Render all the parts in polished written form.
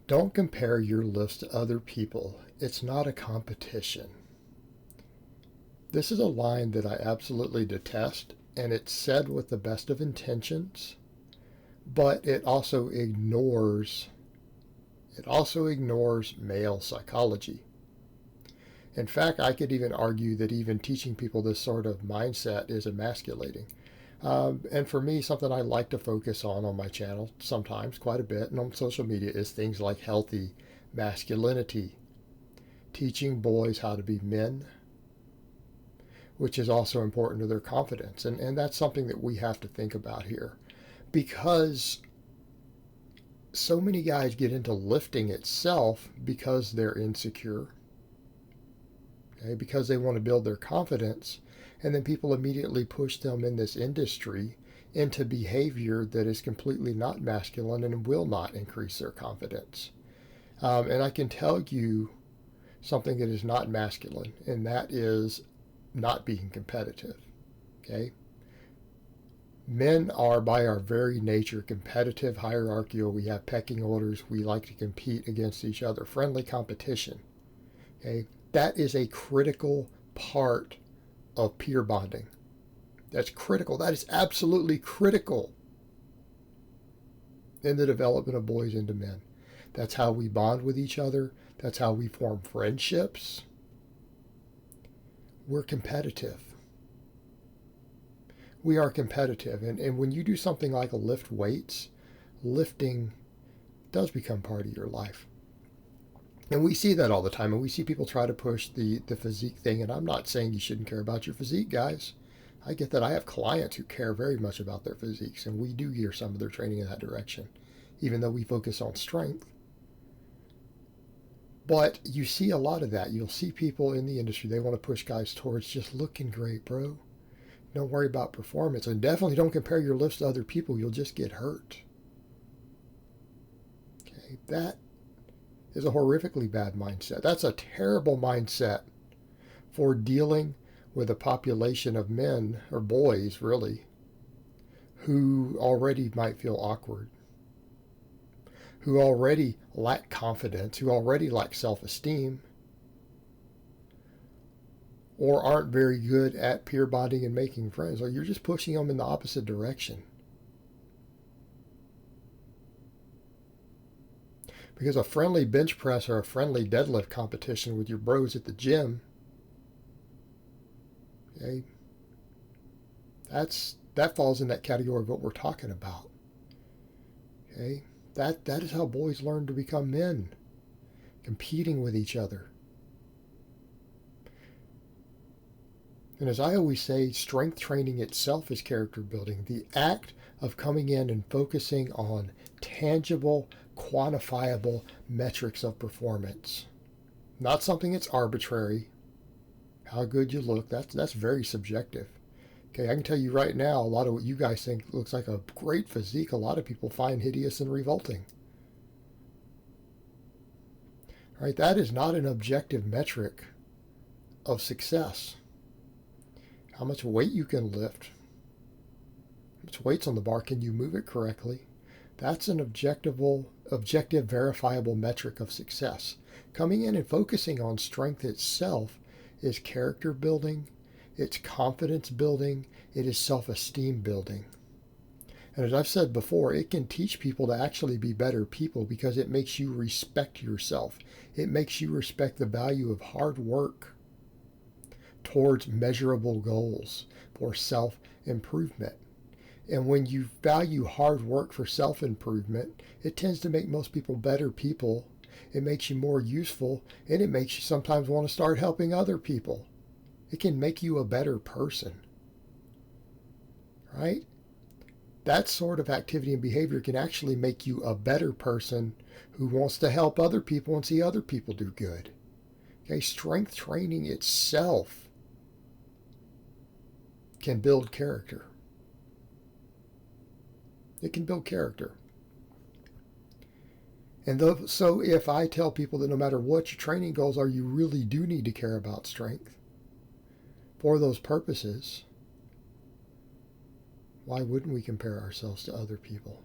Don't compare your lifts to other people. It's not a competition. This is a line that I absolutely detest, and it's said with the best of intentions, but it also ignores male psychology. In fact, I could even argue that even teaching people this sort of mindset is emasculating. And for me, something I like to focus on my channel sometimes, quite a bit, and on social media is things like healthy masculinity, teaching boys how to be men, which is also important to their confidence. And that's something that we have to think about here. Because so many guys get into lifting itself because they're insecure, okay, because they want to build their confidence, and then people immediately push them in this industry into behavior that is completely not masculine and will not increase their confidence. And I can tell you something that is not masculine, and that is not being competitive. Okay? Men are, by our very nature, competitive, hierarchical. We have pecking orders. We like to compete against each other. Friendly competition. Okay? That is a critical part of peer bonding. That's critical. That is absolutely critical in the development of boys into men. That's how we bond with each other. That's how we form friendships. We're competitive. We are competitive. And when you do something like a lift weights, lifting does become part of your life. And we see that all the time. And we see people try to push the physique thing. And I'm not saying you shouldn't care about your physique, guys. I get that. I have clients who care very much about their physiques. And we do gear some of their training in that direction, even though we focus on strength. But you see a lot of that. You'll see people in the industry, they want to push guys towards just looking great, bro. Don't worry about performance. And definitely don't compare your lifts to other people. You'll just get hurt. Okay, that is a horrifically bad mindset. That's a terrible mindset for dealing with a population of men, or boys really, who already might feel awkward, who already lack confidence, who already lack self-esteem, or aren't very good at peer bonding and making friends. Or you're just pushing them in the opposite direction. Because a friendly bench press or a friendly deadlift competition with your bros at the gym, okay, that falls in that category of what we're talking about. Okay, that is how boys learn to become men, competing with each other. And as I always say, strength training itself is character building. The act of coming in and focusing on tangible, quantifiable metrics of performance. Not something that's arbitrary. How good you look, that's very subjective. Okay, I can tell you right now, a lot of what you guys think looks like a great physique, a lot of people find hideous and revolting. All right, that is not an objective metric of success. How much weight you can lift, how much weight's on the bar, can you move it correctly? That's an objective, verifiable metric of success. Coming in and focusing on strength itself is character building, it's confidence building, it is self-esteem building. And as I've said before, it can teach people to actually be better people because it makes you respect yourself. It makes you respect the value of hard work towards measurable goals for self-improvement. And when you value hard work for self-improvement, it tends to make most people better people. It makes you more useful, and it makes you sometimes want to start helping other people. It can make you a better person, right? That sort of activity and behavior can actually make you a better person who wants to help other people and see other people do good. Okay, strength training itself can build character. It can build character. And so if I tell people that no matter what your training goals are, you really do need to care about strength for those purposes, why wouldn't we compare ourselves to other people?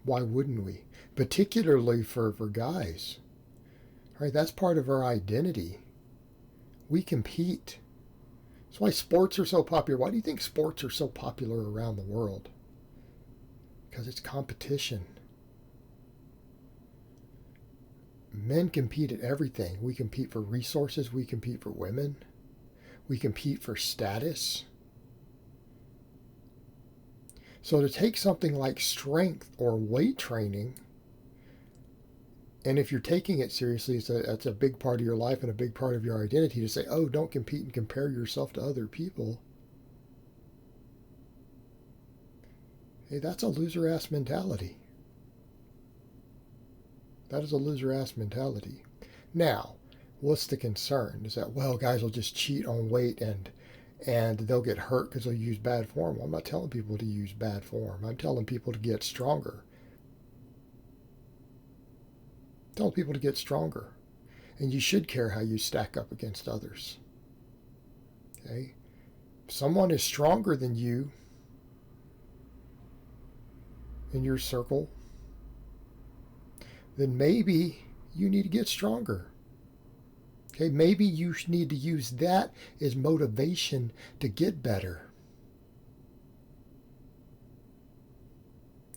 Why wouldn't we? Particularly for guys. Right? That's part of our identity. We compete. That's why sports are so popular. Why do you think sports are so popular around the world? Because it's competition. Men compete at everything. We compete for resources. We compete for women. We compete for status. So to take something like strength or weight training, and if you're taking it seriously, that's a big part of your life and a big part of your identity, to say, oh, don't compete and compare yourself to other people. Hey, that's a loser-ass mentality. That is a loser-ass mentality. Now, what's the concern? Is that, well, guys will just cheat on weight and they'll get hurt because they'll use bad form. Well, I'm not telling people to use bad form. I'm telling people to get stronger. Tell people to get stronger. And you should care how you stack up against others. Okay? If someone is stronger than you in your circle, then maybe you need to get stronger. Okay, maybe you need to use that as motivation to get better.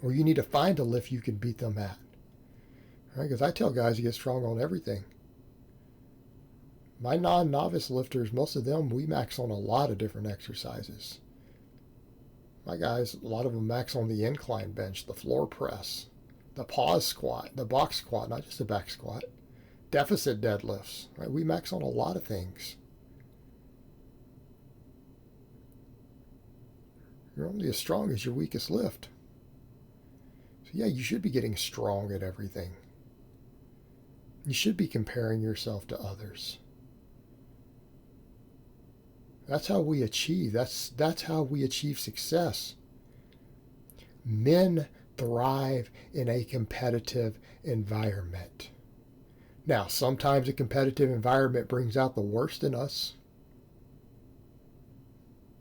Or you need to find a lift you can beat them at. Right? Because I tell guys to get strong on everything. My non-novice lifters, most of them, we max on a lot of different exercises. My guys, a lot of them max on the incline bench, the floor press, the pause squat, the box squat, not just the back squat. Deficit deadlifts, right? We max on a lot of things. You're only as strong as your weakest lift. So yeah, you should be getting strong at everything. You should be comparing yourself to others. That's how we achieve. That's how we achieve success. Men thrive in a competitive environment. Now, sometimes a competitive environment brings out the worst in us.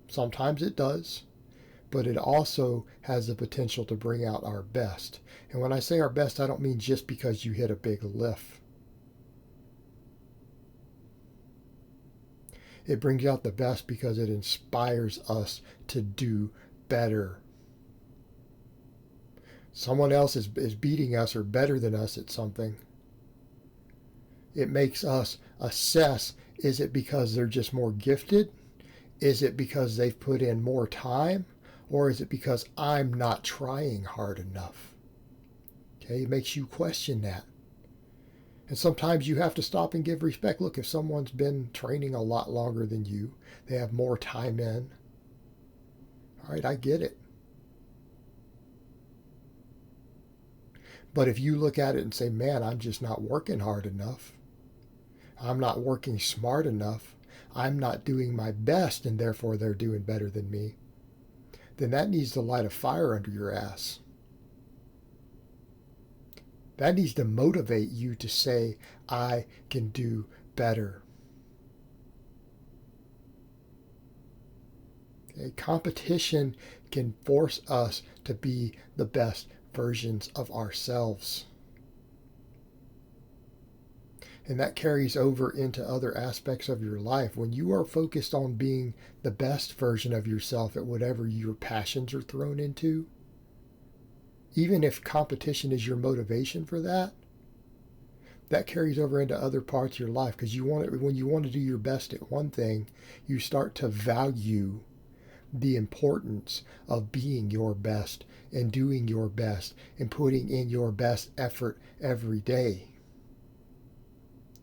Sometimes it does, but it also has the potential to bring out our best. And when I say our best, I don't mean just because you hit a big lift. It brings out the best because it inspires us to do better. Someone else is beating us or better than us at something. It makes us assess, is it because they're just more gifted? Is it because they've put in more time? Or is it because I'm not trying hard enough? Okay, it makes you question that. And sometimes you have to stop and give respect. Look, if someone's been training a lot longer than you, they have more time in. All right, I get it. But if you look at it and say, man, I'm just not working hard enough. I'm not working smart enough. I'm not doing my best, and therefore they're doing better than me. Then that needs to light a fire under your ass. That needs to motivate you to say, I can do better. Okay? Competition can force us to be the best versions of ourselves. And that carries over into other aspects of your life. When you are focused on being the best version of yourself at whatever your passions are thrown into, even if competition is your motivation for that, that carries over into other parts of your life. Because when you want to do your best at one thing, you start to value the importance of being your best and doing your best and putting in your best effort every day.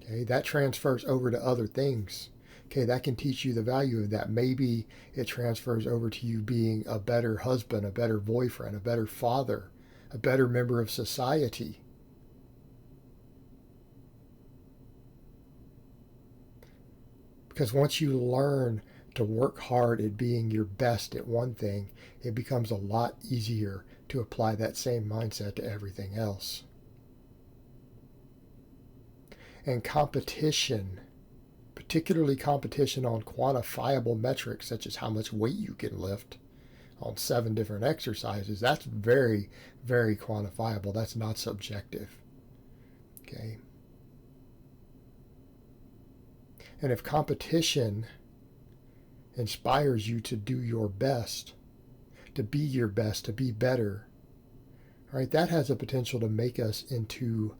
Okay, that transfers over to other things. Okay, that can teach you the value of that. Maybe it transfers over to you being a better husband, a better boyfriend, a better father, a better member of society. Because once you learn to work hard at being your best at one thing, it becomes a lot easier to apply that same mindset to everything else. And competition, particularly competition on quantifiable metrics such as how much weight you can lift, on 7 different exercises, that's very, very quantifiable. That's not subjective. Okay. And if competition inspires you to do your best, to be your best, to be better, right, that has the potential to make us into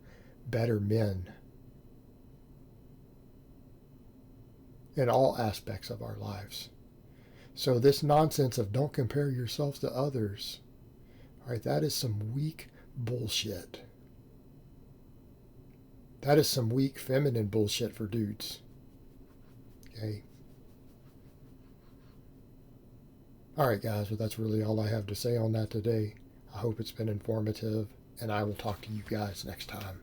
better men in all aspects of our lives. So this nonsense of don't compare yourselves to others, right, that is some weak bullshit. That is some weak feminine bullshit for dudes. Okay. All right, guys, well, that's really all I have to say on that today. I hope it's been informative, and I will talk to you guys next time.